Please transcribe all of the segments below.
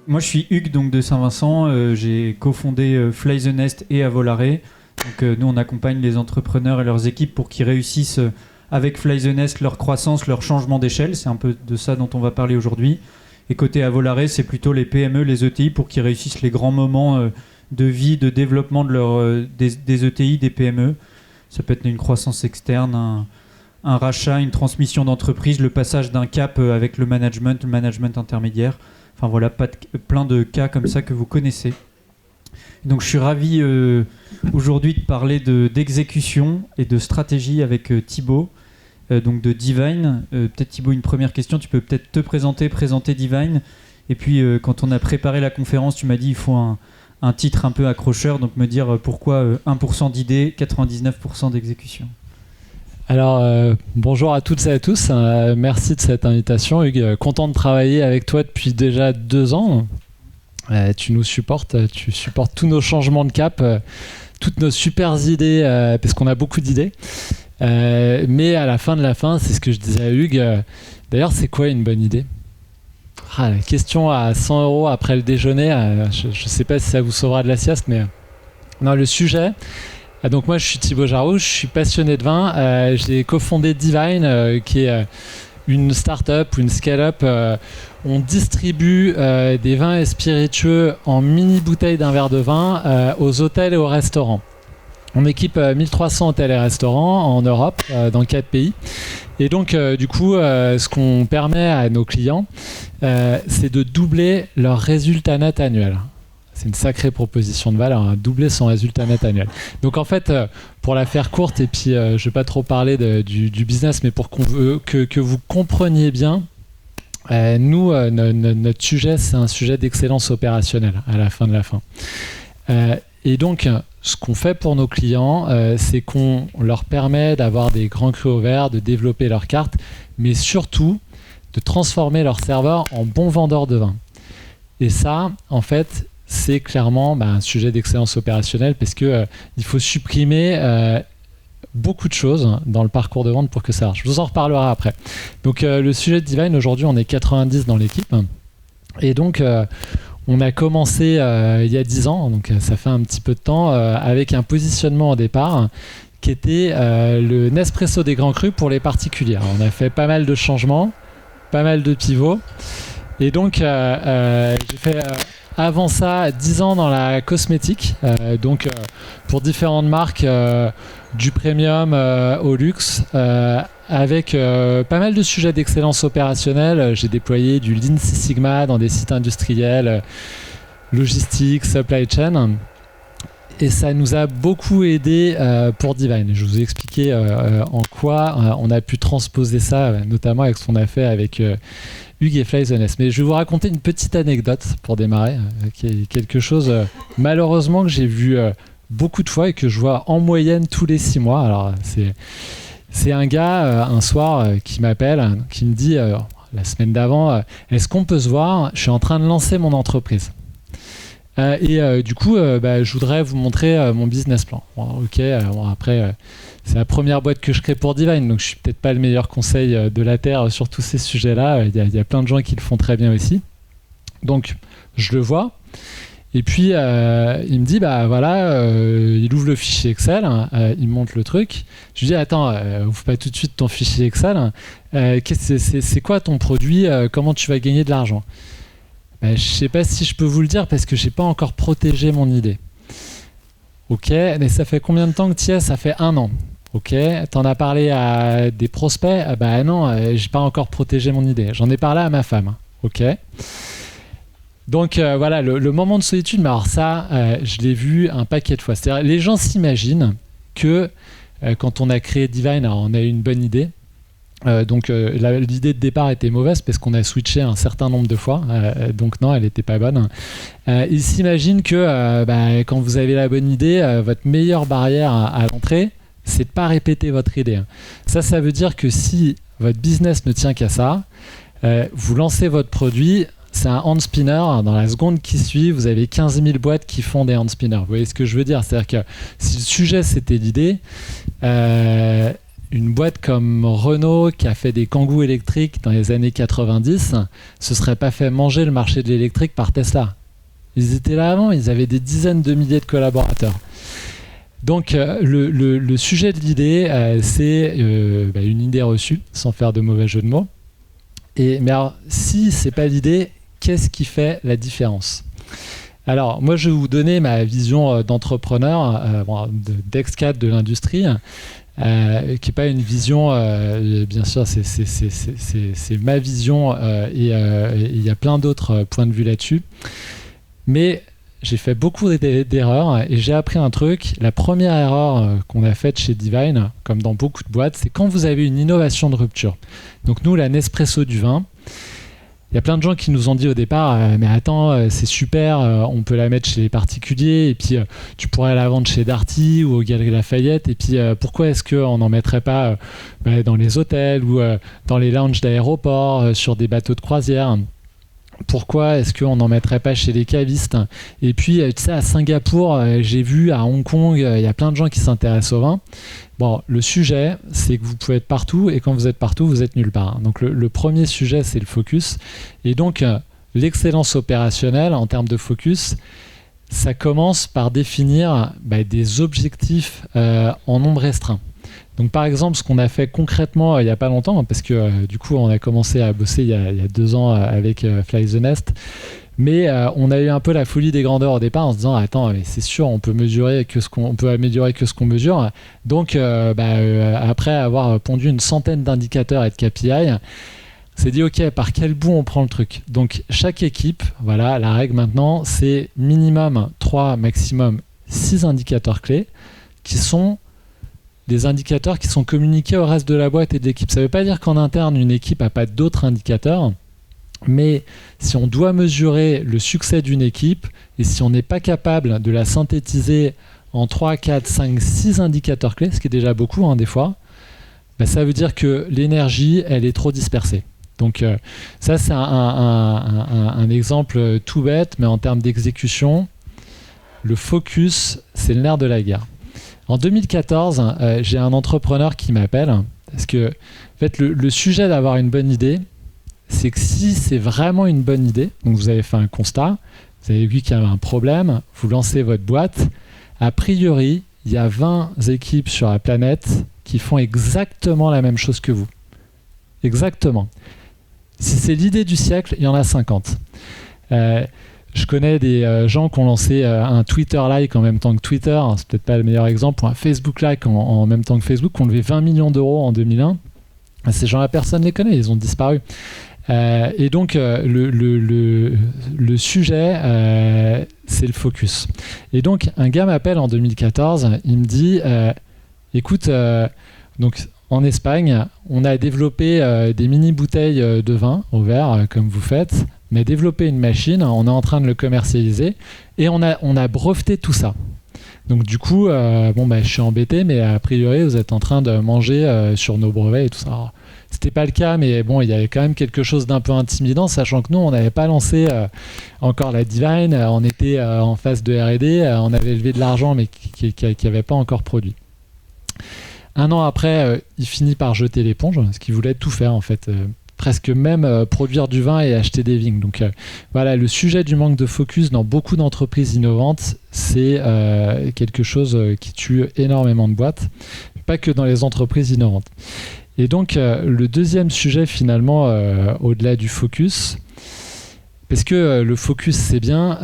Moi, je suis Hugues donc, de Saint-Vincent. J'ai cofondé Fly the Nest et Avolare. Donc, nous, on accompagne les entrepreneurs et leurs équipes pour qu'ils réussissent avec Fly the Nest leur croissance, leur changement d'échelle. C'est un peu de ça dont on va parler aujourd'hui. Et côté Avolare, c'est plutôt les PME, les ETI pour qu'ils réussissent les grands moments de vie, de développement des ETI, des PME. Ça peut être une croissance externe, un rachat, une transmission d'entreprise, le passage d'un cap avec le management intermédiaire. Enfin voilà, plein de cas comme ça que vous connaissez. Donc je suis ravi aujourd'hui de parler d'exécution et de stratégie avec Thibaut, donc de Divine. Peut-être Thibaut, une première question, tu peux peut-être te présenter Divine. Et puis quand on a préparé la conférence, tu m'as dit il faut un titre un peu accrocheur, donc me dire pourquoi 1% d'idées, 99% d'exécution. Alors, bonjour à toutes et à tous. Merci de cette invitation, Hugues. Content de travailler avec toi depuis déjà 2 ans. Tu nous supportes, tu supportes tous nos changements de cap, toutes nos super idées, parce qu'on a beaucoup d'idées. Mais à la fin de la fin, c'est ce que je disais à Hugues. D'ailleurs, c'est quoi une bonne idée ? La question à 100 € après le déjeuner, je ne sais pas si ça vous sauvera de la sieste, mais non, le sujet... Donc moi je suis Thibaut Jarreau, je suis passionné de vin. J'ai cofondé Divine qui est une start-up ou une scale-up. On distribue des vins et spiritueux en mini bouteilles d'un verre de vin aux hôtels et aux restaurants. On équipe 1300 hôtels et restaurants en Europe, dans 4 pays. Et donc du coup ce qu'on permet à nos clients c'est de doubler leur résultat net annuel. C'est une sacrée proposition de valeur, doubler son résultat net annuel. Donc en fait, pour la faire courte, et puis je ne vais pas trop parler du business, mais pour que vous compreniez bien, nous, notre sujet, c'est un sujet d'excellence opérationnelle à la fin de la fin. Et donc, ce qu'on fait pour nos clients, c'est qu'on leur permet d'avoir des grands crus au vert, de développer leur carte, mais surtout de transformer leur serveur en bons vendeurs de vin. Et ça, en fait... c'est clairement un sujet d'excellence opérationnelle parce qu'il faut supprimer beaucoup de choses dans le parcours de vente pour que ça marche. Je vous en reparlerai après. Donc le sujet de Divine, aujourd'hui on est 90 dans l'équipe et donc on a commencé il y a 10 ans, donc ça fait un petit peu de temps, avec un positionnement au départ qui était le Nespresso des grands crus pour les particuliers. Alors, on a fait pas mal de changements, pas mal de pivots et donc j'ai fait... avant ça, 10 ans dans la cosmétique, donc pour différentes marques, du premium au luxe, avec pas mal de sujets d'excellence opérationnelle. J'ai déployé du Lean Six Sigma dans des sites industriels, logistique, supply chain. Et ça nous a beaucoup aidé pour Divine. Je vous ai expliqué en quoi on a pu transposer ça, notamment avec ce qu'on a fait avec... Hugues et Fly the Nest. Mais je vais vous raconter une petite anecdote pour démarrer, qui est quelque chose malheureusement que j'ai vu beaucoup de fois et que je vois en moyenne tous les 6 mois. Alors c'est un gars un soir qui m'appelle, qui me dit la semaine d'avant, est-ce qu'on peut se voir ? Je suis en train de lancer mon entreprise. Du coup, je voudrais vous montrer mon business plan. Bon, ok, après, c'est la première boîte que je crée pour Divine, donc je suis peut-être pas le meilleur conseil de la Terre sur tous ces sujets-là. Il y a plein de gens qui le font très bien aussi. Donc, je le vois. Et puis, il me dit, il ouvre le fichier Excel, il monte le truc. Je lui dis, attends, ouvre pas tout de suite ton fichier Excel. C'est quoi ton produit ? Comment tu vas gagner de l'argent ? Je ne sais pas si je peux vous le dire parce que je n'ai pas encore protégé mon idée. Ok, mais ça fait combien de temps que tu y es ? Ça fait 1 an. Ok, tu en as parlé à des prospects ? Non, je n'ai pas encore protégé mon idée. J'en ai parlé à ma femme. Ok. Donc voilà, le moment de solitude, mais alors ça, je l'ai vu un paquet de fois. C'est-à-dire, les gens s'imaginent que quand on a créé Divine, alors on a eu une bonne idée. L'idée de départ était mauvaise parce qu'on a switché un certain nombre de fois, donc non, elle n'était pas bonne. Ils s'imaginent que quand vous avez la bonne idée, votre meilleure barrière à l'entrée, c'est de ne pas répéter votre idée. Ça veut dire que si votre business ne tient qu'à ça, vous lancez votre produit, c'est un hand spinner. Dans la seconde qui suit, vous avez 15 000 boîtes qui font des hand spinners. Vous voyez ce que je veux dire ? C'est-à-dire que si le sujet c'était l'idée, une boîte comme Renault qui a fait des Kangoo électriques dans les années 90 se serait pas fait manger le marché de l'électrique par Tesla. Ils étaient là avant, ils avaient des dizaines de milliers de collaborateurs. Donc le sujet de l'idée, c'est une idée reçue, sans faire de mauvais jeu de mots. Mais alors, si c'est pas l'idée, qu'est-ce qui fait la différence ? Alors, moi, je vais vous donner ma vision d'entrepreneur, d'ex-cadre de l'industrie, qui n'est pas une vision, bien sûr, c'est ma vision, et il y a plein d'autres points de vue là-dessus. Mais j'ai fait beaucoup d'erreurs et j'ai appris un truc. La première erreur qu'on a faite chez Divine, comme dans beaucoup de boîtes, c'est quand vous avez une innovation de rupture. Donc nous, la Nespresso du vin, il y a plein de gens qui nous ont dit au départ mais attends, c'est super, on peut la mettre chez les particuliers et puis tu pourrais la vendre chez Darty ou aux Galeries Lafayette, et puis pourquoi est-ce qu'on n'en mettrait pas dans les hôtels ou dans les lounges d'aéroports, sur des bateaux de croisière ? Pourquoi est-ce qu'on n'en mettrait pas chez les cavistes ? Et puis, tu sais, à Singapour, j'ai vu, à Hong Kong, il y a plein de gens qui s'intéressent au vin. Bon, le sujet, c'est que vous pouvez être partout, et quand vous êtes partout, vous êtes nulle part. Donc, le premier sujet, c'est le focus. Et donc, l'excellence opérationnelle, en termes de focus, ça commence par définir des objectifs en nombre restreint. Donc par exemple, ce qu'on a fait concrètement il n'y a pas longtemps, parce que du coup on a commencé à bosser il y a 2 ans avec Fly the Nest, mais on a eu un peu la folie des grandeurs au départ en se disant attends, mais c'est sûr, on peut améliorer que ce qu'on mesure. Donc après avoir pondu une centaine d'indicateurs et de KPI, on s'est dit ok, par quel bout on prend le truc. Donc chaque équipe, voilà, la règle maintenant, c'est minimum 3, maximum 6 indicateurs clés qui sont des indicateurs qui sont communiqués au reste de la boîte et de l'équipe. Ça ne veut pas dire qu'en interne, une équipe n'a pas d'autres indicateurs, mais si on doit mesurer le succès d'une équipe, et si on n'est pas capable de la synthétiser en 3, 4, 5, 6 indicateurs clés, ce qui est déjà beaucoup des fois, ça veut dire que l'énergie, elle est trop dispersée. Donc ça, c'est un exemple tout bête, mais en termes d'exécution, le focus, c'est le nerf de la guerre. En 2014, j'ai un entrepreneur qui m'appelle parce que en fait, le sujet d'avoir une bonne idée, c'est que si c'est vraiment une bonne idée, donc vous avez fait un constat, vous avez vu qu'il y avait un problème, vous lancez votre boîte, a priori, il y a 20 équipes sur la planète qui font exactement la même chose que vous. Exactement. Si c'est l'idée du siècle, il y en a 50. Je connais des gens qui ont lancé un Twitter-like en même temps que Twitter, c'est peut-être pas le meilleur exemple, ou un Facebook-like en même temps que Facebook, qui ont levé 20 millions d'euros en 2001. Ces gens-là, personne ne les connaît, ils ont disparu. Et donc, le sujet, c'est le focus. Et donc, un gars m'appelle en 2014, il me dit, écoute, donc en Espagne, on a développé des mini-bouteilles de vin au verre, comme vous faites. On a développé une machine, on est en train de le commercialiser et on a breveté tout ça. Donc du coup, je suis embêté, mais a priori, vous êtes en train de manger sur nos brevets et tout ça. Alors, c'était pas le cas, mais bon, il y avait quand même quelque chose d'un peu intimidant, sachant que nous, on n'avait pas lancé encore la Divine, on était en phase de R&D, on avait levé de l'argent, mais qui n'avait pas encore produit. 1 an après, il finit par jeter l'éponge, parce qu'il voulait tout faire en fait. Presque même produire du vin et acheter des vignes. Donc voilà, le sujet du manque de focus dans beaucoup d'entreprises innovantes, c'est quelque chose qui tue énormément de boîtes, pas que dans les entreprises innovantes. Et donc le deuxième sujet finalement, au-delà du focus, parce que le focus c'est bien,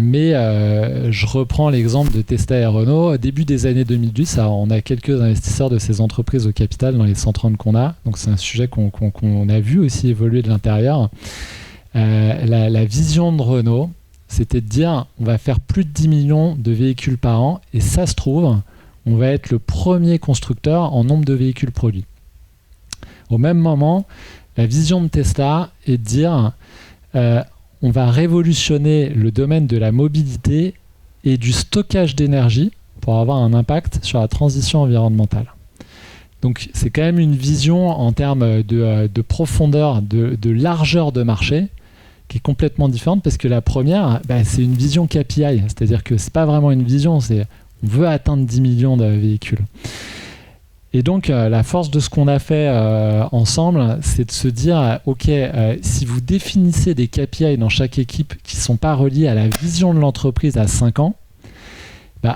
mais je reprends l'exemple de Tesla et Renault. Au début des années 2010, on a quelques investisseurs de ces entreprises au capital dans les 130 qu'on a. Donc c'est un sujet qu'on a vu aussi évoluer de l'intérieur. La vision de Renault, c'était de dire on va faire plus de 10 millions de véhicules par an et ça se trouve, on va être le premier constructeur en nombre de véhicules produits. Au même moment, la vision de Tesla est de dire on va révolutionner le domaine de la mobilité et du stockage d'énergie pour avoir un impact sur la transition environnementale. Donc c'est quand même une vision en termes de profondeur, de largeur de marché qui est complètement différente parce que la première, c'est une vision KPI, c'est-à-dire que c'est pas vraiment une vision, c'est on veut atteindre 10 millions de véhicules. Et donc, la force de ce qu'on a fait ensemble, c'est de se dire, OK, si vous définissez des KPI dans chaque équipe qui ne sont pas reliés à la vision de l'entreprise à 5 ans,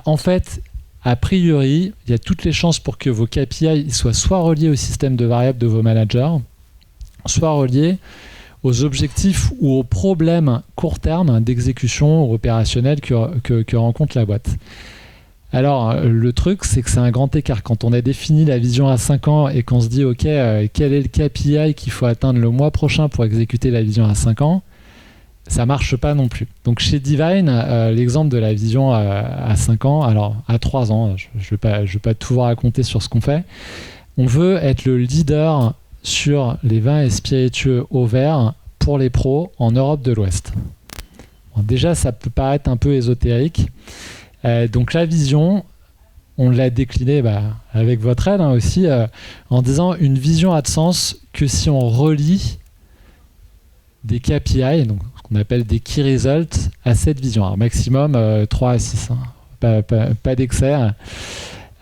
en fait, a priori, il y a toutes les chances pour que vos KPI soient soit reliés au système de variables de vos managers, soit reliés aux objectifs ou aux problèmes court terme d'exécution ou opérationnelle que rencontre la boîte. Alors, le truc, c'est que c'est un grand écart. Quand on a défini la vision à 5 ans et qu'on se dit, OK, quel est le KPI qu'il faut atteindre le mois prochain pour exécuter la vision à 5 ans, ça ne marche pas non plus. Donc, chez Divine, l'exemple de la vision à 5 ans, alors à 3 ans, je ne vais pas tout vous raconter sur ce qu'on fait. On veut être le leader sur les vins et spiritueux au vert pour les pros en Europe de l'Ouest. Bon, déjà, ça peut paraître un peu ésotérique. Donc la vision, on l'a déclinée avec votre aide aussi, en disant une vision a de sens que si on relie des KPI, donc ce qu'on appelle des key results, à cette vision. Alors, maximum 3 à 6, pas d'excès.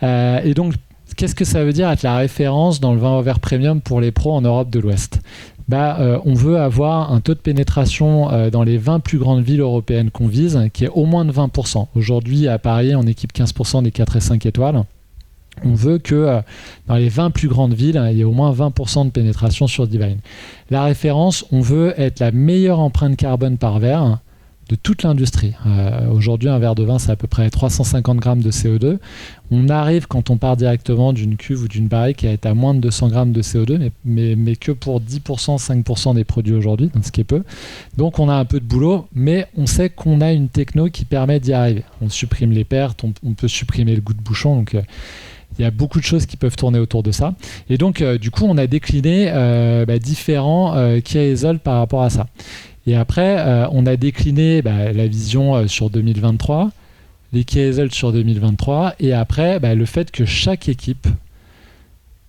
Et donc, qu'est-ce que ça veut dire être la référence dans le vin au vert premium pour les pros en Europe de l'Ouest ? On veut avoir un taux de pénétration dans les 20 plus grandes villes européennes qu'on vise qui est au moins de 20%. Aujourd'hui, à Paris, on équipe 15% des 4 et 5 étoiles. On veut que dans les 20 plus grandes villes, il y ait au moins 20% de pénétration sur Divine. La référence, on veut être la meilleure empreinte carbone par verre de toute l'industrie. Aujourd'hui, un verre de vin, c'est à peu près 350 grammes de CO2. On arrive, quand on part directement d'une cuve ou d'une barrique, à être à moins de 200 grammes de CO2, mais que pour 10%, 5% des produits aujourd'hui, ce qui est peu. Donc, on a un peu de boulot, mais on sait qu'on a une techno qui permet d'y arriver. On supprime les pertes, on peut supprimer le goût de bouchon, donc il y a beaucoup de choses qui peuvent tourner autour de ça. Et donc, du coup, on a décliné différents key results par rapport à ça. Et après, on a décliné la vision sur 2023, les key results sur 2023, et après, le fait que chaque équipe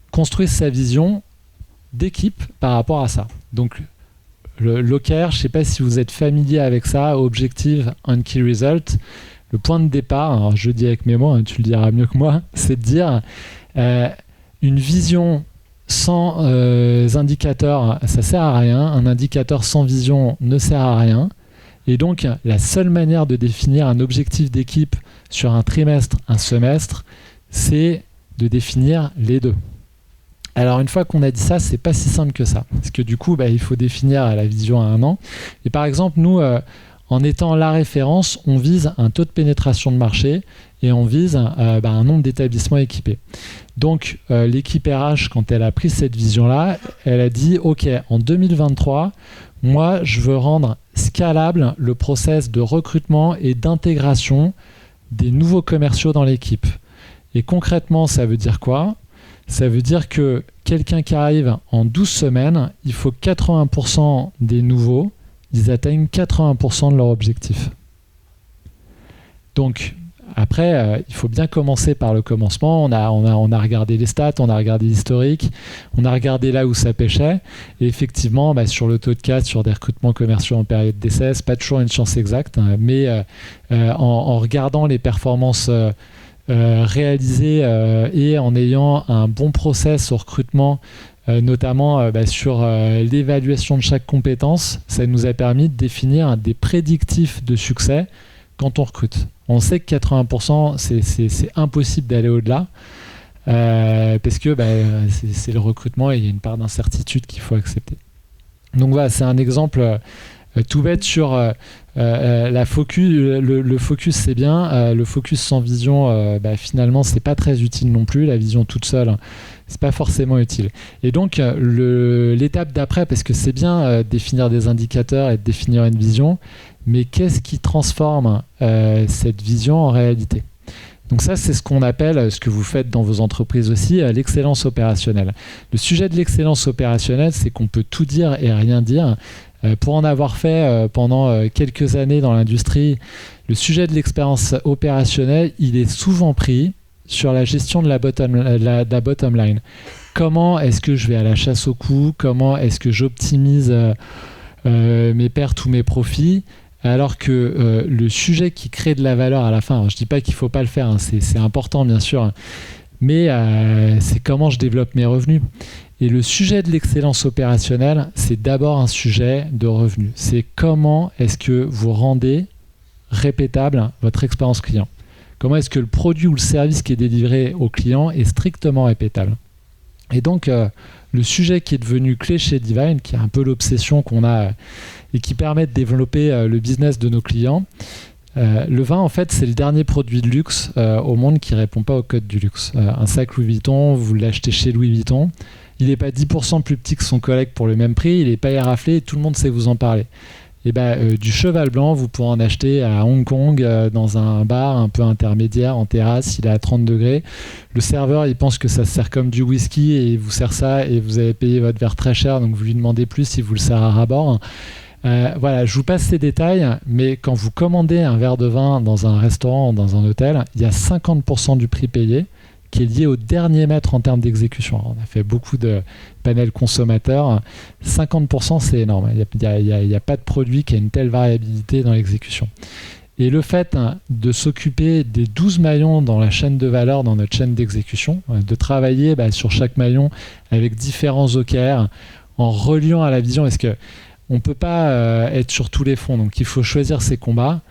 construise sa vision d'équipe par rapport à ça. Donc, l'OKR, je ne sais pas si vous êtes familier avec ça, Objective and Key Result. Le point de départ, alors je le dis avec mes mots, tu le diras mieux que moi, c'est de dire une vision sans indicateur, ça sert à rien. Un indicateur sans vision ne sert à rien. Et donc, la seule manière de définir un objectif d'équipe sur un trimestre, un semestre, c'est de définir les deux. Alors, une fois qu'on a dit ça, c'est pas si simple que ça. Parce que du coup, il faut définir la vision à 1 an. Et par exemple, nous, en étant la référence, on vise un taux de pénétration de marché et on vise un nombre d'établissements équipés. Donc, l'équipe RH, quand elle a pris cette vision-là, elle a dit « Ok, en 2023, moi, je veux rendre scalable le process de recrutement et d'intégration des nouveaux commerciaux dans l'équipe. » Et concrètement, ça veut dire quoi ? Ça veut dire que quelqu'un qui arrive en 12 semaines, il faut que 80% des nouveaux, ils atteignent 80% de leur objectif. Donc, après, il faut bien commencer par le commencement. On a regardé les stats, on a regardé l'historique, on a regardé là où ça pêchait. Et effectivement, sur le taux de casse, sur des recrutements commerciaux en période d'essai, c'est pas toujours une chance exacte, mais en regardant les performances réalisées et en ayant un bon process au recrutement, notamment sur l'évaluation de chaque compétence, ça nous a permis de définir des prédictifs de succès quand on recrute. On sait que 80%, c'est impossible d'aller au-delà parce que c'est le recrutement et il y a une part d'incertitude qu'il faut accepter. Donc voilà, c'est un exemple tout bête sur la focus. Le focus, c'est bien. Le focus sans vision, finalement, c'est pas très utile non plus. La vision toute seule, c'est pas forcément utile. Et donc, l'étape d'après, parce que c'est bien définir des indicateurs et de définir une vision, mais qu'est-ce qui transforme cette vision en réalité ? Donc ça, c'est ce qu'on appelle, ce que vous faites dans vos entreprises aussi, l'excellence opérationnelle. Le sujet de l'excellence opérationnelle, c'est qu'on peut tout dire et rien dire. Pour en avoir fait pendant quelques années dans l'industrie, le sujet de l'expérience opérationnelle, il est souvent pris sur la gestion de la bottom line. Comment est-ce que je vais à la chasse au coût ? Comment est-ce que j'optimise mes pertes ou mes profits ? Alors que le sujet qui crée de la valeur à la fin, alors je ne dis pas qu'il ne faut pas le faire, c'est important bien sûr, mais c'est comment je développe mes revenus. Et le sujet de l'excellence opérationnelle, c'est d'abord un sujet de revenus. C'est comment est-ce que vous rendez répétable votre expérience client. Comment est-ce que le produit ou le service qui est délivré au client est strictement répétable. Et donc, le sujet qui est devenu clé chez Divine, qui est un peu l'obsession qu'on a et qui permet de développer le business de nos clients, le vin, en fait, c'est le dernier produit de luxe au monde qui ne répond pas au code du luxe. Un sac Louis Vuitton, vous l'achetez chez Louis Vuitton, il n'est pas 10% plus petit que son collègue pour le même prix, il n'est pas éraflé et tout le monde sait vous en parler. Et du cheval blanc, vous pourrez en acheter à Hong Kong, dans un bar un peu intermédiaire, en terrasse, il est à 30 degrés. Le serveur, il pense que ça se sert comme du whisky et il vous sert ça et vous avez payé votre verre très cher, donc vous lui demandez plus, il vous le sert à ras-bord. Voilà, je vous passe ces détails, mais quand vous commandez un verre de vin dans un restaurant ou dans un hôtel, il y a 50% du prix payé qui est lié au dernier mètre en termes d'exécution. On a fait beaucoup de panels consommateurs. 50%, c'est énorme. Il n'y a pas de produit qui a une telle variabilité dans l'exécution. Et le fait de s'occuper des 12 maillons dans la chaîne de valeur, dans notre chaîne d'exécution, de travailler sur chaque maillon avec différents OKR, en reliant à la vision, parce qu'on ne peut pas être sur tous les fronts, donc il faut choisir ses combats.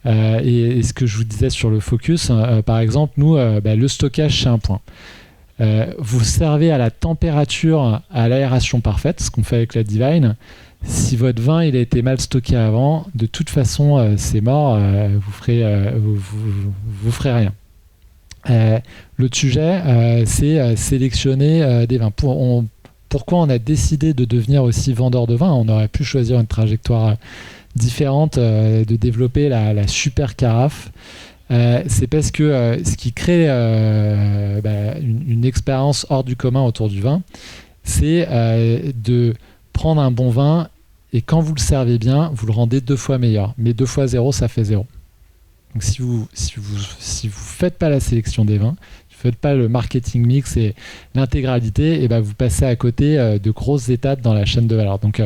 Et ce que je vous disais sur le focus, par exemple, nous, le stockage, c'est un point. Vous servez à la température, à l'aération parfaite, ce qu'on fait avec la Divine. Si votre vin il a été mal stocké avant, de toute façon, c'est mort, vous ferez rien. L'autre sujet, c'est sélectionner des vins. Pourquoi on a décidé de devenir aussi vendeur de vin ? On aurait pu choisir une trajectoire différente, de développer la super carafe. C'est parce que ce qui crée une expérience hors du commun autour du vin, c'est de prendre un bon vin et quand vous le servez bien, vous le rendez 2 fois meilleur. Mais 2 fois 0, ça fait 0. Donc si vous faites pas la sélection des vins, vous faites pas le marketing mix et l'intégralité, et vous passez à côté de grosses étapes dans la chaîne de valeur. Donc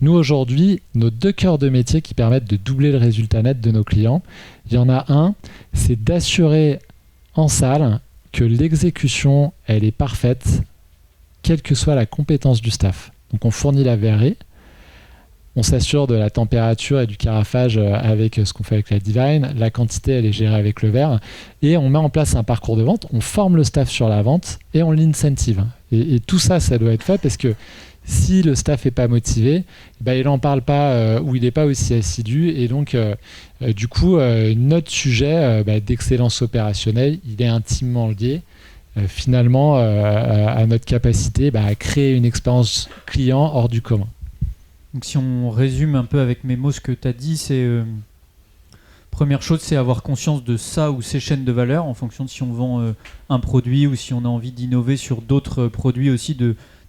nous aujourd'hui, nos 2 cœurs de métier qui permettent de doubler le résultat net de nos clients, il y en a un, c'est d'assurer en salle que l'exécution, elle est parfaite, quelle que soit la compétence du staff. Donc on fournit la verrerie, on s'assure de la température et du carafage avec ce qu'on fait avec la Divine, la quantité elle est gérée avec le verre, et on met en place un parcours de vente, on forme le staff sur la vente et on l'incentive. Et tout ça, ça doit être fait parce que si le staff n'est pas motivé, il n'en parle pas ou il n'est pas aussi assidu, et donc du coup notre sujet d'excellence opérationnelle, il est intimement lié finalement à notre capacité à créer une expérience client hors du commun. Donc si on résume un peu avec mes mots ce que tu as dit, c'est première chose, c'est avoir conscience de ça ou ces chaînes de valeur en fonction de si on vend un produit ou si on a envie d'innover sur d'autres produits aussi,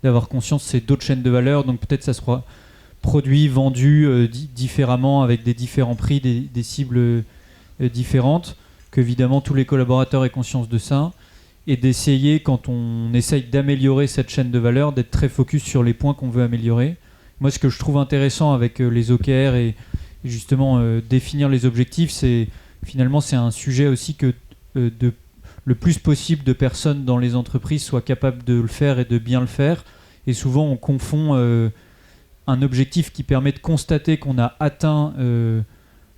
d'avoir conscience de ces d'autres chaînes de valeur. Donc peut-être ça sera produits vendus différemment avec des différents prix, des cibles différentes, qu'évidemment tous les collaborateurs aient conscience de ça, et d'essayer quand on essaye d'améliorer cette chaîne de valeur, d'être très focus sur les points qu'on veut améliorer. Moi, ce que je trouve intéressant avec les OKR et justement définir les objectifs, c'est un sujet aussi que le plus possible de personnes dans les entreprises soient capables de le faire et de bien le faire. Et souvent, on confond un objectif qui permet de constater qu'on a atteint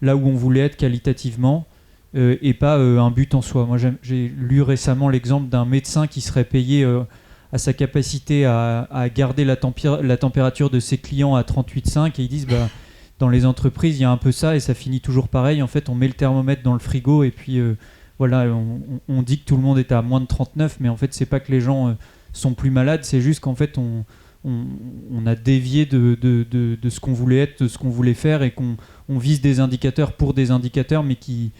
là où on voulait être qualitativement et pas un but en soi. Moi, j'ai lu récemment l'exemple d'un médecin qui serait payé à sa capacité à garder la température de ses clients à 38,5, et ils disent dans les entreprises il y a un peu ça et ça finit toujours pareil. En fait, on met le thermomètre dans le frigo et puis on dit que tout le monde est à moins de 39, mais en fait c'est pas que les gens sont plus malades, c'est juste qu'en fait on a dévié de ce qu'on voulait être, de ce qu'on voulait faire, et qu'on vise des indicateurs pour des indicateurs mais qui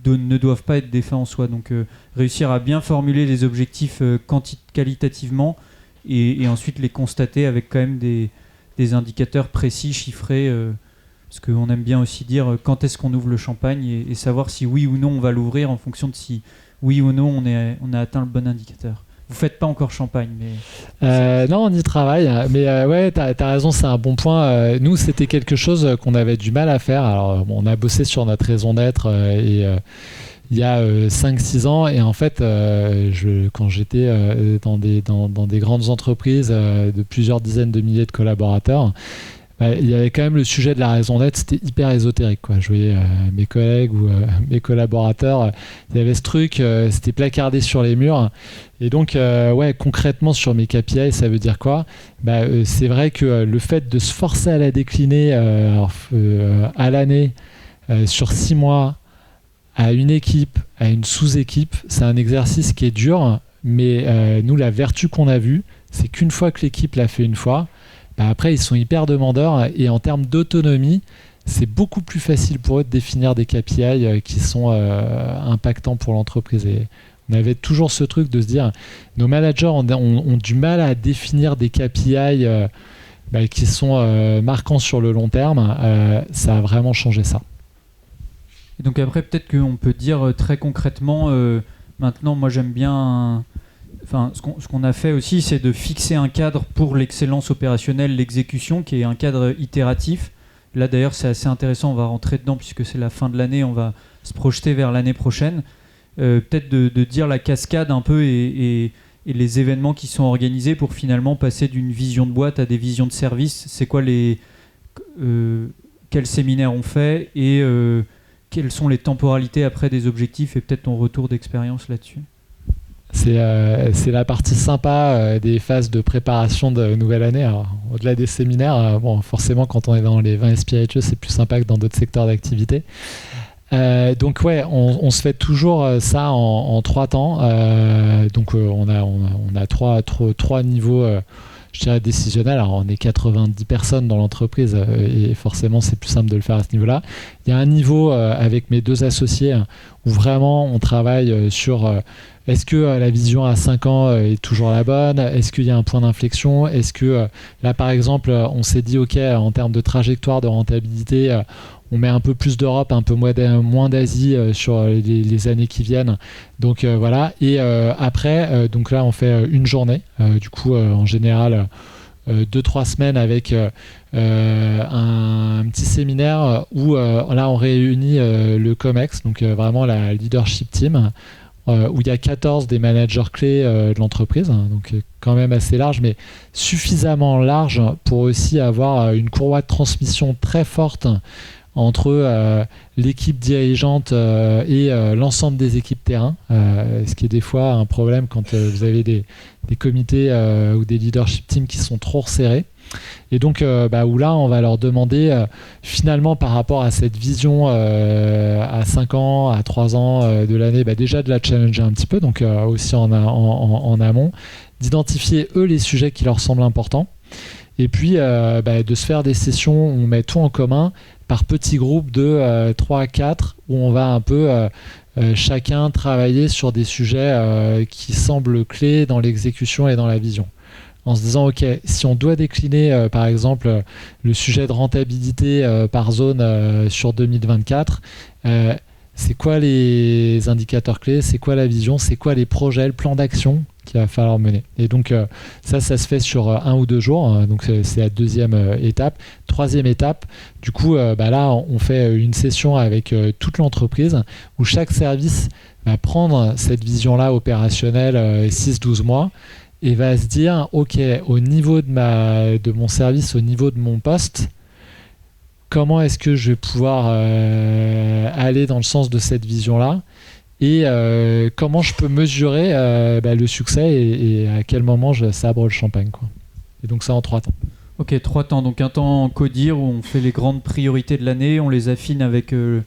ne doivent pas être des fins en soi. Donc réussir à bien formuler les objectifs qualitativement et ensuite les constater avec quand même des indicateurs précis, chiffrés, parce qu'on aime bien aussi dire quand est-ce qu'on ouvre le champagne et savoir si oui ou non on va l'ouvrir en fonction de si oui ou non on a atteint le bon indicateur. Vous faites pas encore champagne, mais... non, on y travaille. Mais ouais, t'as raison, c'est un bon point. Nous, c'était quelque chose qu'on avait du mal à faire. Alors, on a bossé sur notre raison d'être il y a 5-6 ans. Et en fait, quand j'étais dans des grandes entreprises de plusieurs dizaines de milliers de collaborateurs, il y avait quand même le sujet de la raison d'être, c'était hyper ésotérique, quoi. Je voyais mes collègues ou mes collaborateurs, il y avait ce truc, c'était placardé sur les murs. Et donc, concrètement, sur mes KPI, ça veut dire quoi ? C'est vrai que le fait de se forcer à la décliner à l'année, sur 6 mois, à une équipe, à une sous-équipe, c'est un exercice qui est dur, mais nous, la vertu qu'on a vue, c'est qu'une fois que l'équipe l'a fait une fois, après, ils sont hyper demandeurs et en termes d'autonomie, c'est beaucoup plus facile pour eux de définir des KPI qui sont impactants pour l'entreprise. Et on avait toujours ce truc de se dire, nos managers ont du mal à définir des KPI qui sont marquants sur le long terme. Ça a vraiment changé ça. Et donc après, peut-être qu'on peut dire très concrètement, maintenant, moi j'aime bien... ce qu'on a fait aussi, c'est de fixer un cadre pour l'excellence opérationnelle, l'exécution, qui est un cadre itératif. Là d'ailleurs c'est assez intéressant, on va rentrer dedans puisque c'est la fin de l'année, on va se projeter vers l'année prochaine. Peut-être de dire la cascade un peu et les événements qui sont organisés pour finalement passer d'une vision de boîte à des visions de service. C'est quoi quels séminaires on fait et quelles sont les temporalités après des objectifs et peut-être ton retour d'expérience là-dessus. C'est la partie sympa des phases de préparation de nouvelle année. Alors, au-delà des séminaires, forcément quand on est dans les vins et spiritueux, c'est plus sympa que dans d'autres secteurs d'activité. Donc on se fait toujours ça en 3 temps. On a trois niveaux, je dirais, décisionnels. Alors on est 90 personnes dans l'entreprise et forcément c'est plus simple de le faire à ce niveau-là. Il y a un niveau avec mes 2 associés où vraiment on travaille sur est-ce que la vision à 5 ans est toujours la bonne ? Est-ce qu'il y a un point d'inflexion ? Est-ce que là par exemple on s'est dit ok, en termes de trajectoire de rentabilité, on met un peu plus d'Europe, un peu moins d'Asie sur les années qui viennent. Donc voilà. Et après, donc là, on fait une journée. Du coup, en général, 2-3 semaines avec un petit séminaire où là, on réunit le COMEX, donc vraiment la leadership team, où il y a 14 des managers clés de l'entreprise. Donc quand même assez large, mais suffisamment large pour aussi avoir une courroie de transmission très forte entre l'équipe dirigeante et l'ensemble des équipes terrain, ce qui est des fois un problème quand vous avez des comités ou des leadership teams qui sont trop resserrés. Et donc où là on va leur demander finalement par rapport à cette vision à 5 ans, à 3 ans de l'année, déjà de la challenger un petit peu, donc aussi en amont, d'identifier eux les sujets qui leur semblent importants, et puis de se faire des sessions où on met tout en commun par petits groupes de 3 à 4 où on va un peu chacun travailler sur des sujets qui semblent clés dans l'exécution et dans la vision. En se disant, ok, si on doit décliner par exemple le sujet de rentabilité par zone sur 2024, c'est quoi les indicateurs clés, c'est quoi la vision, c'est quoi les projets, le plan d'action qu'il va falloir mener. Et donc ça se fait sur 1 ou 2 jours, donc c'est la 2e étape. 3e étape, du coup là on fait une session avec toute l'entreprise où chaque service va prendre cette vision-là opérationnelle 6-12 mois et va se dire, ok, au niveau de mon service, au niveau de mon poste, comment est-ce que je vais pouvoir aller dans le sens de cette vision-là et comment je peux mesurer le succès et à quel moment je sabre le champagne, quoi. Et donc ça en 3 temps. Ok, 3 temps. Donc un temps CODIR où on fait les grandes priorités de l'année, on les affine avec le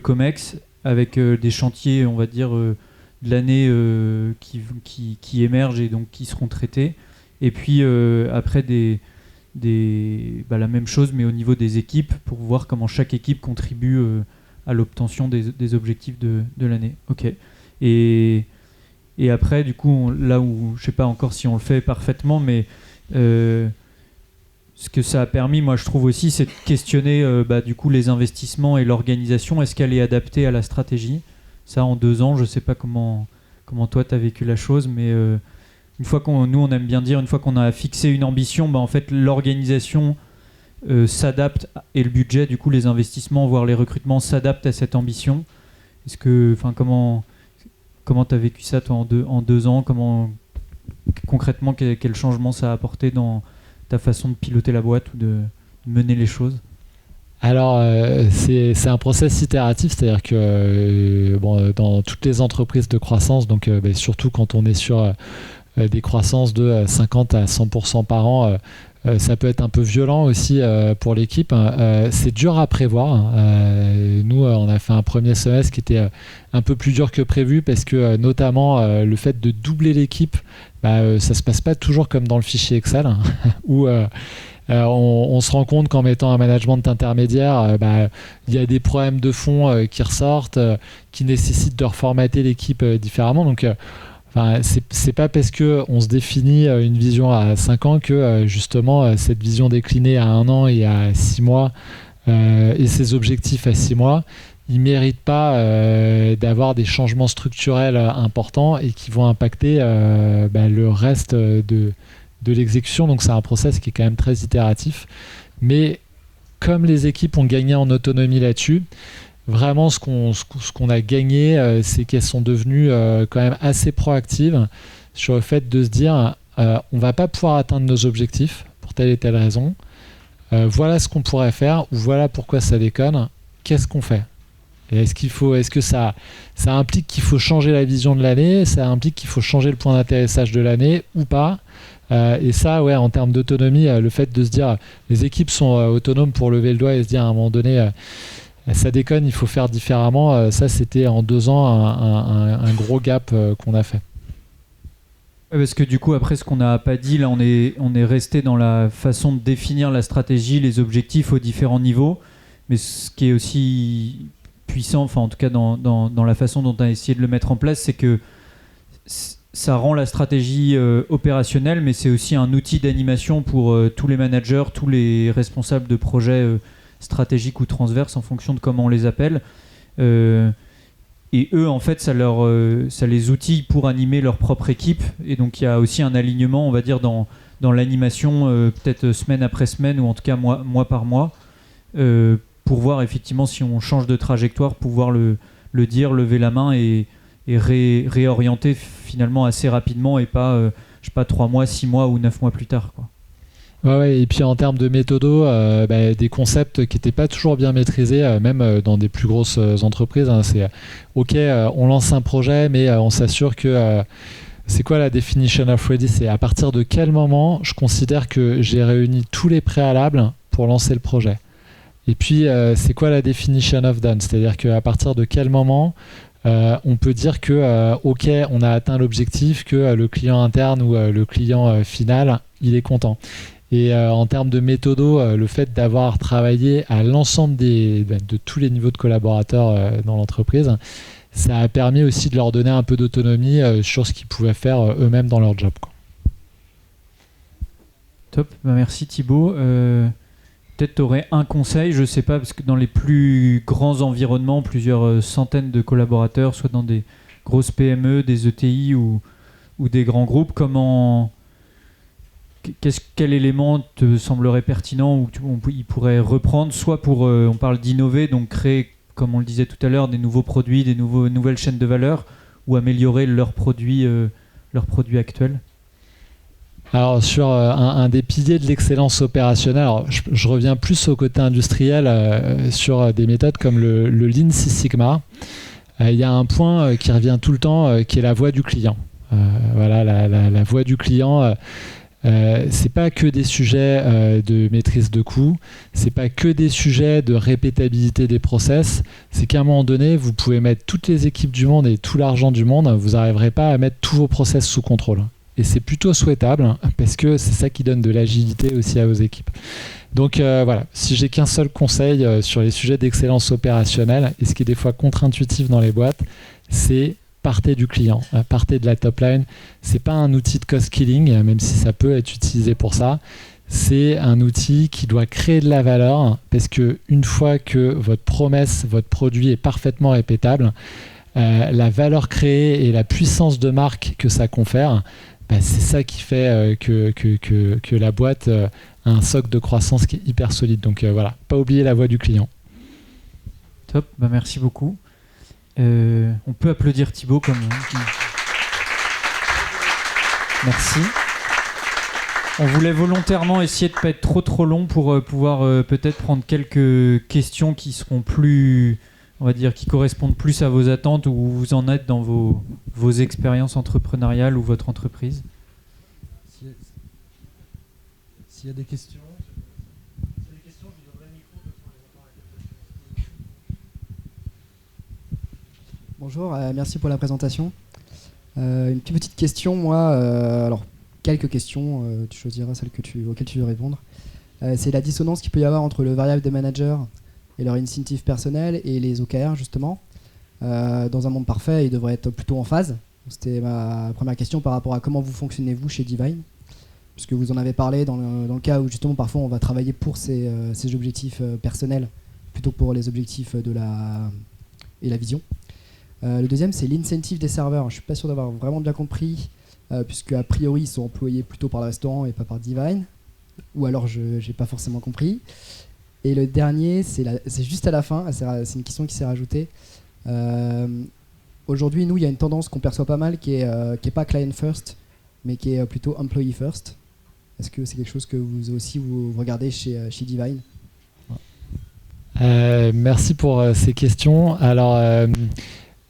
COMEX, avec des chantiers, on va dire, de l'année qui émergent et donc qui seront traités. Et puis après la même chose mais au niveau des équipes pour voir comment chaque équipe contribue à l'obtention des objectifs de l'année. Ok. Et après du coup là où je sais pas encore si on le fait parfaitement, mais ce que ça a permis, moi je trouve aussi, c'est de questionner du coup les investissements et l'organisation. Est-ce qu'elle est adaptée à la stratégie ? Ça en 2 ans, je sais pas comment toi tu as vécu la chose, mais une fois nous on aime bien dire, une fois qu'on a fixé une ambition, en fait l'organisation s'adapte et le budget, du coup les investissements voire les recrutements s'adaptent à cette ambition Est-ce que, comment tu as vécu ça toi en 2 ans? Concrètement, quel changement ça a apporté dans ta façon de piloter la boîte ou de mener les choses? Alors, c'est un process itératif, c'est-à-dire que dans toutes les entreprises de croissance, donc surtout quand on est sur des croissances de 50 à 100% par an, ça peut être un peu violent aussi pour l'équipe. C'est dur à prévoir. Nous, on a fait un premier semestre qui était un peu plus dur que prévu parce que notamment le fait de doubler l'équipe, ça se passe pas toujours comme dans le fichier Excel où on se rend compte qu'en mettant un management intermédiaire, il y a des problèmes de fond qui ressortent, qui nécessitent de reformater l'équipe différemment. Donc, c'est pas parce qu'on se définit une vision à 5 ans que justement cette vision déclinée à 1 an et à 6 mois et ses objectifs à 6 mois, ils ne méritent pas d'avoir des changements structurels importants et qui vont impacter le reste de l'exécution. Donc c'est un process qui est quand même très itératif. Mais comme les équipes ont gagné en autonomie là-dessus, vraiment ce qu'on a gagné, c'est qu'elles sont devenues quand même assez proactives sur le fait de se dire on ne va pas pouvoir atteindre nos objectifs pour telle et telle raison. Voilà ce qu'on pourrait faire ou voilà pourquoi ça déconne. Qu'est-ce qu'on fait? Et est-ce que ça implique qu'il faut changer la vision de l'année? Ça implique qu'il faut changer le point d'atterrissage de l'année ou pas? Et ça, en termes d'autonomie, le fait de se dire les équipes sont autonomes pour lever le doigt et se dire à un moment donné ça déconne, il faut faire différemment, ça c'était en 2 ans un gros gap qu'on a fait. Parce que du coup, après ce qu'on n'a pas dit, là on est resté dans la façon de définir la stratégie, les objectifs aux différents niveaux, mais ce qui est aussi puissant, enfin en tout cas dans la façon dont on a essayé de le mettre en place, c'est que ça rend la stratégie opérationnelle, mais c'est aussi un outil d'animation pour tous les managers, tous les responsables de projets stratégiques ou transverses en fonction de comment on les appelle. Et eux, en fait, ça les outille pour animer leur propre équipe. Et donc, il y a aussi un alignement, on va dire, dans l'animation, peut-être semaine après semaine, ou en tout cas mois par mois, pour voir effectivement si on change de trajectoire, pouvoir le dire, lever la main et réorienter finalement assez rapidement et pas, 3 mois, 6 mois ou 9 mois plus tard, quoi. Ouais, et puis en termes de méthodo, des concepts qui n'étaient pas toujours bien maîtrisés, même dans des plus grosses entreprises. C'est OK, on lance un projet, mais on s'assure que c'est quoi la definition of ready? C'est à partir de quel moment je considère que j'ai réuni tous les préalables pour lancer le projet. Et puis, c'est quoi la definition of done? C'est-à-dire qu'à partir de quel moment on peut dire que OK, on a atteint l'objectif, que le client interne ou le client final, il est content. Et en termes de méthodo, le fait d'avoir travaillé à l'ensemble de tous les niveaux de collaborateurs dans l'entreprise, ça a permis aussi de leur donner un peu d'autonomie sur ce qu'ils pouvaient faire eux-mêmes dans leur job, quoi. Top, merci Thibaut. Peut-être tu aurais un conseil, je ne sais pas, parce que dans les plus grands environnements, plusieurs centaines de collaborateurs, soit dans des grosses PME, des ETI ou des grands groupes, quel élément te semblerait pertinent ou il pourrait reprendre, soit pour, on parle d'innover, donc créer, comme on le disait tout à l'heure, des nouveaux produits, nouvelles chaînes de valeur, ou améliorer leurs produits actuels? Alors sur un des piliers de l'excellence opérationnelle, alors je reviens plus au côté industriel sur des méthodes comme le Lean Six Sigma. Il y a un point qui revient tout le temps qui est la voix du client. La voix du client. C'est pas que des sujets de maîtrise de coûts, c'est pas que des sujets de répétabilité des process, c'est qu'à un moment donné, vous pouvez mettre toutes les équipes du monde et tout l'argent du monde, vous n'arriverez pas à mettre tous vos process sous contrôle. Et c'est plutôt souhaitable parce que c'est ça qui donne de l'agilité aussi à vos équipes. Donc si j'ai qu'un seul conseil sur les sujets d'excellence opérationnelle, et ce qui est des fois contre-intuitif dans les boîtes, c'est partez du client, partez de la top line. C'est pas un outil de cost killing, même si ça peut être utilisé pour ça. C'est un outil qui doit créer de la valeur parce que une fois que votre promesse, votre produit est parfaitement répétable, la valeur créée et la puissance de marque que ça confère, c'est ça qui fait que la boîte a un socle de croissance qui est hyper solide. Donc pas oublier la voix du client. Top, merci beaucoup. On peut applaudir Thibaut comme... Merci. On voulait volontairement essayer de ne pas être trop long pour pouvoir peut-être prendre quelques questions qui seront plus, on va dire, qui correspondent plus à vos attentes, où vous en êtes dans vos expériences entrepreneuriales ou votre entreprise. S'il y a des questions... Bonjour, merci pour la présentation. Une petite question, moi, alors quelques questions, tu choisiras celle auxquelles tu veux répondre. C'est la dissonance qu'il peut y avoir entre le variable des managers et leur incentive personnel et les OKR, justement. Dans un monde parfait, ils devraient être plutôt en phase. C'était ma première question par rapport à comment vous fonctionnez, vous, chez Divine, puisque vous en avez parlé dans le cas où, justement, parfois, on va travailler pour ces objectifs personnels plutôt que pour les objectifs et la vision. Le deuxième, c'est l'incentive des serveurs. Je ne suis pas sûr d'avoir vraiment bien compris, puisque a priori, ils sont employés plutôt par le restaurant et pas par Divine. Ou alors, je n'ai pas forcément compris. Et le dernier, c'est juste à la fin. C'est une question qui s'est rajoutée. Aujourd'hui, nous, il y a une tendance qu'on perçoit pas mal qui est pas client first, mais qui est plutôt employee first. Est-ce que c'est quelque chose que vous regardez chez Divine ? Merci pour ces questions. Alors...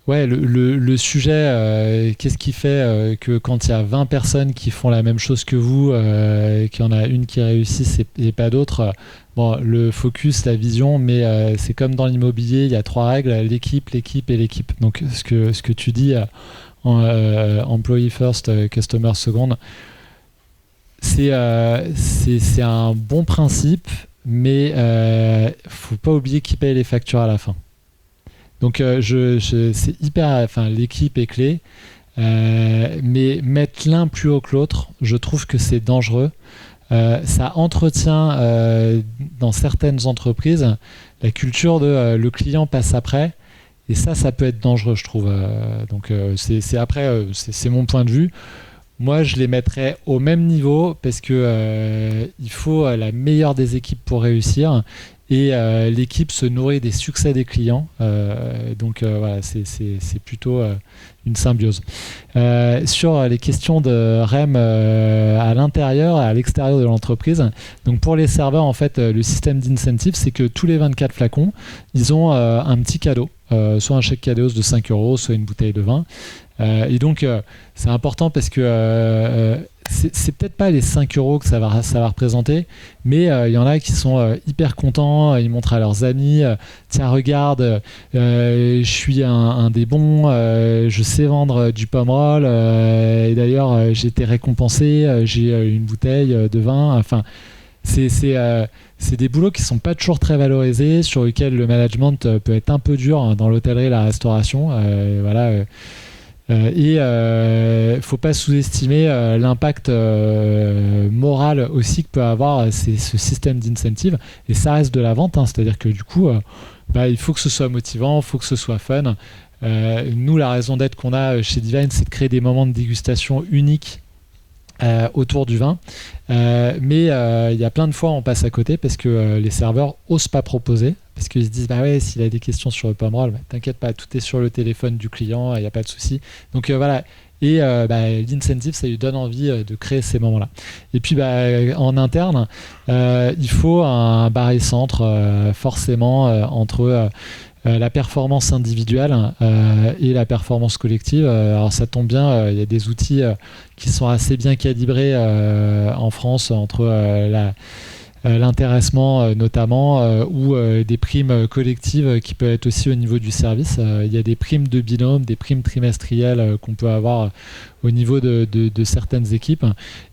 Ouais, le sujet, qu'est-ce qui fait que quand il y a 20 personnes qui font la même chose que vous, qu'il y en a une qui réussit et pas d'autres, bon, le focus, la vision, mais c'est comme dans l'immobilier, il y a 3 règles, l'équipe et l'équipe. Donc ce que tu dis, employee first, customer second, c'est un bon principe, mais faut pas oublier qui paye les factures à la fin. Donc c'est hyper, l'équipe est clé, mais mettre l'un plus haut que l'autre, je trouve que c'est dangereux. Ça entretient dans certaines entreprises la culture de le client passe après, et ça peut être dangereux, je trouve. Donc c'est mon point de vue. Moi, je les mettrais au même niveau parce que il faut la meilleure des équipes pour réussir. Et l'équipe se nourrit des succès des clients. Donc voilà, c'est plutôt une symbiose. Sur les questions de REM à l'intérieur et à l'extérieur de l'entreprise, donc pour les serveurs, en fait, le système d'incentive, c'est que tous les 24 flacons, ils ont un petit cadeau. Soit un chèque cadeau de 5 €, soit une bouteille de vin. Et donc, c'est important parce que c'est peut-être pas les 5 € que ça va représenter, mais il y en a qui sont hyper contents, ils montrent à leurs amis, tiens regarde, je suis un des bons, je sais vendre du pomme-roll, et d'ailleurs j'ai été récompensé, j'ai une bouteille de vin, enfin c'est des boulots qui sont pas toujours très valorisés, sur lesquels le management peut être un peu dur dans l'hôtellerie et la restauration, voilà. Et faut pas sous-estimer l'impact moral aussi que peut avoir ce système d'incentive, et ça reste de la vente, hein, c'est-à-dire que du coup il faut que ce soit motivant, il faut que ce soit fun. Nous, la raison d'être qu'on a chez Divine, c'est de créer des moments de dégustation uniques autour du vin, mais il y a plein de fois on passe à côté parce que les serveurs osent pas proposer, parce qu'ils se disent bah ouais, s'il a des questions sur le pomme-roll, t'inquiète pas, tout est sur le téléphone du client, il n'y a pas de souci. Donc voilà, et l'incentive, ça lui donne envie de créer ces moments-là. Et puis en interne, il faut un barycentre forcément entre la performance individuelle et la performance collective. Alors ça tombe bien, il y a des outils qui sont assez bien calibrés en France entre l'intéressement notamment, ou des primes collectives qui peuvent être aussi au niveau du service. Il y a des primes de binôme, des primes trimestrielles qu'on peut avoir au niveau de certaines équipes.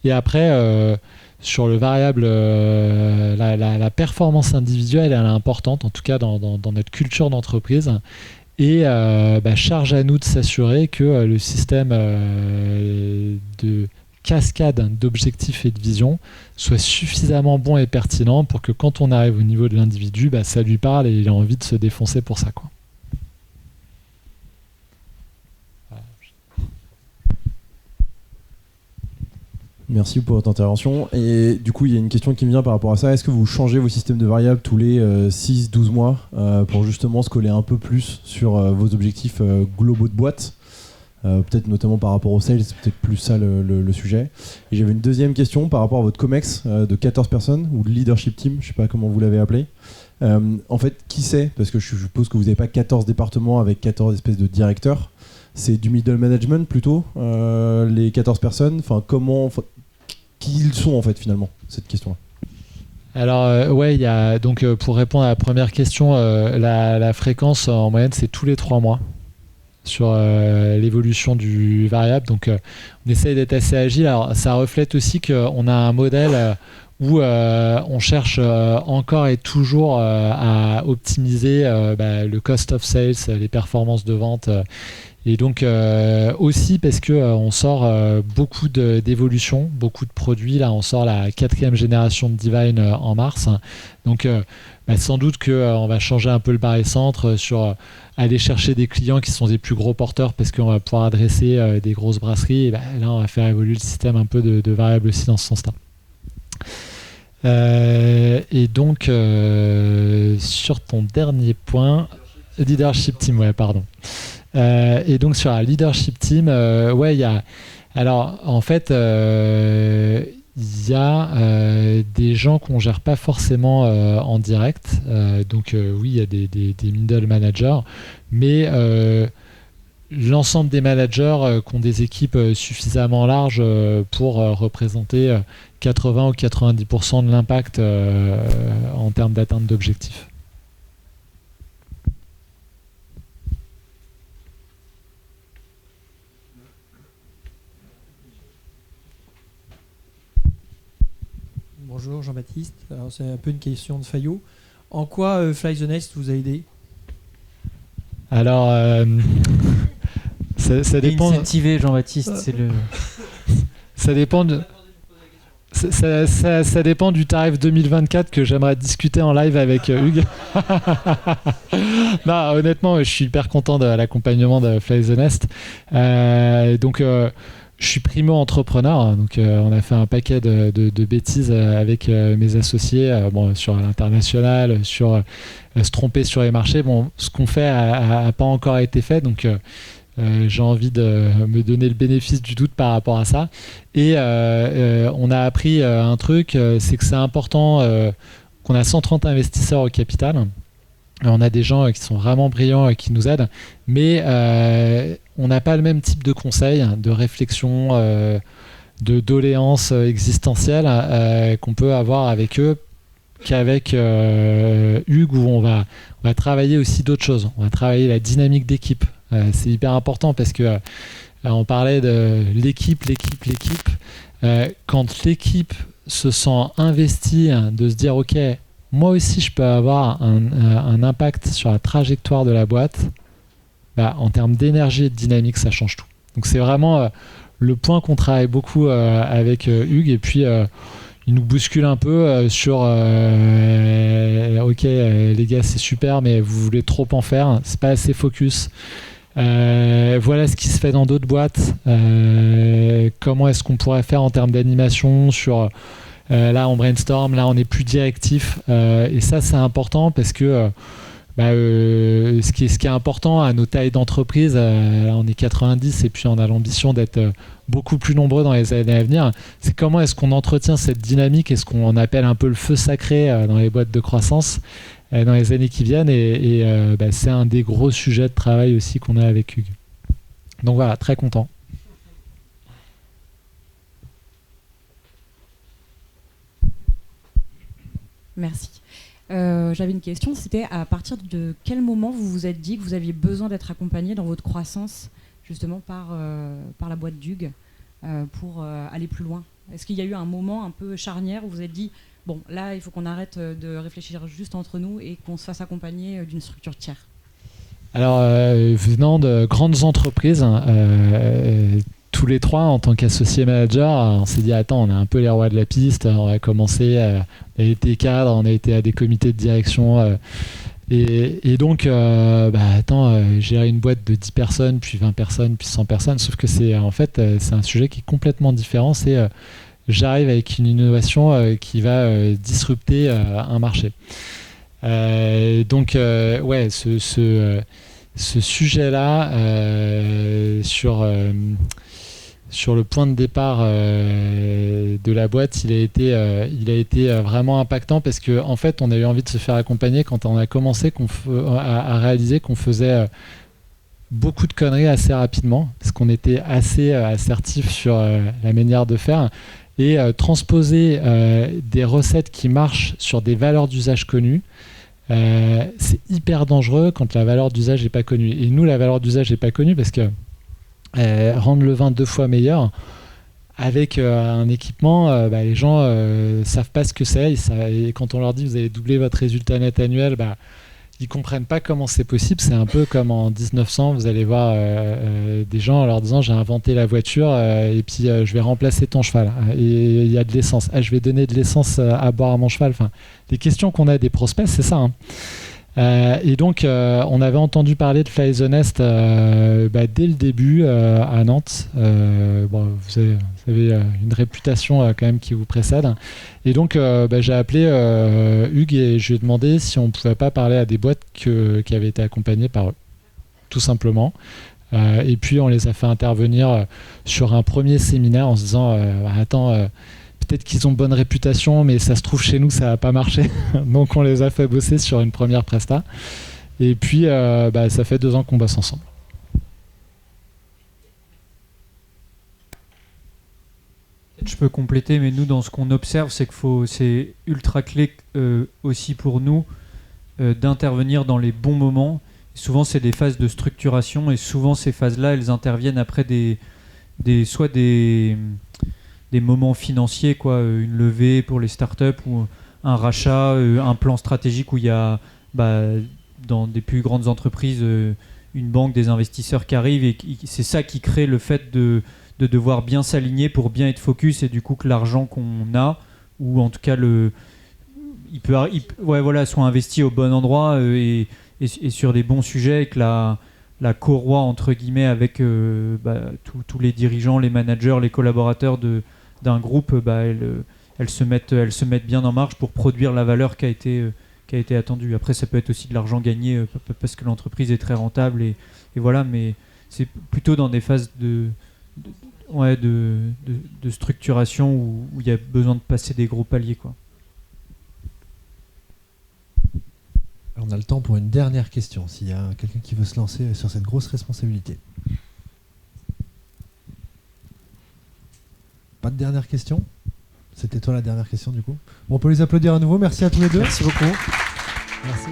Et après, sur le variable, la performance individuelle, elle est importante, en tout cas dans notre culture d'entreprise. Et charge à nous de s'assurer que le système de cascade d'objectifs et de vision soit suffisamment bon et pertinent pour que quand on arrive au niveau de l'individu, ça lui parle et il a envie de se défoncer pour ça, quoi. Merci pour votre intervention. Et du coup, il y a une question qui me vient par rapport à ça. Est-ce que vous changez vos systèmes de variables tous les 6-12 mois pour justement se coller un peu plus sur vos objectifs globaux de boîte, peut-être notamment par rapport au sales, c'est peut-être plus ça le sujet. Et j'avais une deuxième question par rapport à votre COMEX de 14 personnes, ou de leadership team, je ne sais pas comment vous l'avez appelé. En fait, qui c'est? Parce que je suppose que vous n'avez pas 14 départements avec 14 espèces de directeurs. C'est du middle management plutôt, les 14 personnes. Enfin, qui ils sont en fait finalement, cette question-là? Alors ouais, il y a donc pour répondre à la première question, la fréquence en moyenne c'est tous les 3 mois sur l'évolution du variable. Donc on essaye d'être assez agile. Alors ça reflète aussi qu'on a un modèle où on cherche encore et toujours à optimiser le cost of sales, les performances de vente. Et donc aussi parce que on sort beaucoup d'évolutions, beaucoup de produits. Là, on sort la 4e génération de Divine en mars. Donc sans doute qu'on va changer un peu le barycentre sur aller chercher des clients qui sont des plus gros porteurs parce qu'on va pouvoir adresser des grosses brasseries. Et là, on va faire évoluer le système un peu de variables aussi dans ce sens-là. Et donc sur ton dernier point, leadership team, ouais, pardon. Et donc sur la leadership team, ouais, il y a. Alors en fait, il y a des gens qu'on gère pas forcément en direct. Donc oui, il y a des middle managers, mais l'ensemble des managers qui ont des équipes suffisamment larges pour représenter 80 ou 90% de l'impact en termes d'atteinte d'objectifs. Bonjour Jean-Baptiste, alors c'est un peu une question de Fayot. En quoi Fly the Nest vous a aidé? Alors, ça dépend. Incentivé, Jean-Baptiste, c'est le. Ça dépend de. Ça dépend du tarif 2024 que j'aimerais discuter en live avec Hugues. Non, honnêtement, je suis hyper content de l'accompagnement de Fly the Nest. Donc, je suis primo-entrepreneur, donc on a fait un paquet de bêtises avec mes associés sur l'international, sur se tromper sur les marchés. Bon, ce qu'on fait n'a pas encore été fait, donc j'ai envie de me donner le bénéfice du doute par rapport à ça. Et on a appris un truc, c'est que c'est important qu'on a 130 investisseurs au capital. On a des gens qui sont vraiment brillants et qui nous aident, mais on n'a pas le même type de conseils, de réflexion, de doléances existentielles qu'on peut avoir avec eux qu'avec Hugues, où on va travailler aussi d'autres choses. On va travailler la dynamique d'équipe. C'est hyper important parce que on parlait de l'équipe. Quand l'équipe se sent investie, de se dire ok, moi aussi je peux avoir un impact sur la trajectoire de la boîte, en termes d'énergie et de dynamique, ça change tout. Donc c'est vraiment le point qu'on travaille beaucoup avec Hugues, et puis il nous bouscule un peu sur ok les gars, c'est super, mais vous voulez trop en faire, c'est pas assez focus. Voilà ce qui se fait dans d'autres boîtes. Comment est-ce qu'on pourrait faire en termes d'animation sur là on brainstorm, là on est plus directif, et ça c'est important parce que ce qui est important à nos tailles d'entreprise, là on est 90 et puis on a l'ambition d'être beaucoup plus nombreux dans les années à venir, c'est comment est-ce qu'on entretient cette dynamique et ce qu'on appelle un peu le feu sacré dans les boîtes de croissance dans les années qui viennent, et c'est un des gros sujets de travail aussi qu'on a avec Hugues. Donc voilà, très content. Merci. J'avais une question, c'était à partir de quel moment vous vous êtes dit que vous aviez besoin d'être accompagné dans votre croissance justement par la boîte d'Hugues pour aller plus loin? Est-ce qu'il y a eu un moment un peu charnière où vous vous êtes dit bon, là il faut qu'on arrête de réfléchir juste entre nous et qu'on se fasse accompagner d'une structure tiers? Alors venant de grandes entreprises, tous les trois en tant qu'associés managers, on s'est dit attends, on est un peu les rois de la piste, on va commencer, on a été cadre, on a été à des comités de direction, et donc gérer une boîte de 10 personnes, puis 20 personnes, puis 100 personnes, sauf que c'est en fait c'est un sujet qui est complètement différent. C'est j'arrive avec une innovation qui va disrupter un marché. Donc, ouais, ce sujet-là sur le point de départ de la boîte, il a été vraiment impactant parce que en fait, on a eu envie de se faire accompagner quand on a commencé à réaliser qu'on faisait beaucoup de conneries assez rapidement parce qu'on était assez assertif sur la manière de faire et transposer des recettes qui marchent sur des valeurs d'usage connues. C'est hyper dangereux quand la valeur d'usage n'est pas connue. Et nous, la valeur d'usage n'est pas connue parce que rendre le vin 2 fois meilleur avec un équipement, les gens savent pas ce que c'est. Et quand on leur dit vous allez doubler votre résultat net annuel, ils comprennent pas comment c'est possible. C'est un peu comme en 1900, vous allez voir des gens en leur disant j'ai inventé la voiture et puis je vais remplacer ton cheval et il y a de l'essence. Je vais donner de l'essence à boire à mon cheval. Enfin, les questions qu'on a des prospects, c'est ça. Hein. Et donc, on avait entendu parler de Fly the Nest dès le début à Nantes. Vous avez une réputation quand même qui vous précède. Et donc, j'ai appelé Hugues et je lui ai demandé si on ne pouvait pas parler à des boîtes qui avaient été accompagnées par eux, tout simplement. Et puis, on les a fait intervenir sur un premier séminaire en se disant attends, peut-être qu'ils ont bonne réputation, mais ça se trouve chez nous, ça n'a pas marché. Donc on les a fait bosser sur une première presta. Et puis ça fait 2 ans qu'on bosse ensemble. Je peux compléter, mais nous, dans ce qu'on observe, c'est c'est ultra clé aussi pour nous d'intervenir dans les bons moments. Souvent, c'est des phases de structuration, et souvent, ces phases-là, elles interviennent après soit des moments financiers, une levée pour les startups ou un rachat, un plan stratégique où il y a dans des plus grandes entreprises une banque, des investisseurs qui arrivent, et c'est ça qui crée le fait de devoir bien s'aligner pour bien être focus, et du coup que l'argent qu'on a, ou en tout cas soit investi au bon endroit et sur des bons sujets, et que la courroie entre guillemets avec tous les dirigeants, les managers, les collaborateurs d'un groupe, elles se mettent bien en marche pour produire la valeur qui a été attendue. Après, ça peut être aussi de l'argent gagné parce que l'entreprise est très rentable, et voilà, mais c'est plutôt dans des phases de structuration où il y a besoin de passer des gros paliers, quoi. On a le temps pour une dernière question, s'il y a quelqu'un qui veut se lancer sur cette grosse responsabilité. Pas de dernière question ? C'était toi la dernière question du coup. Bon, on peut les applaudir à nouveau. Merci à tous les deux. Merci beaucoup. Merci.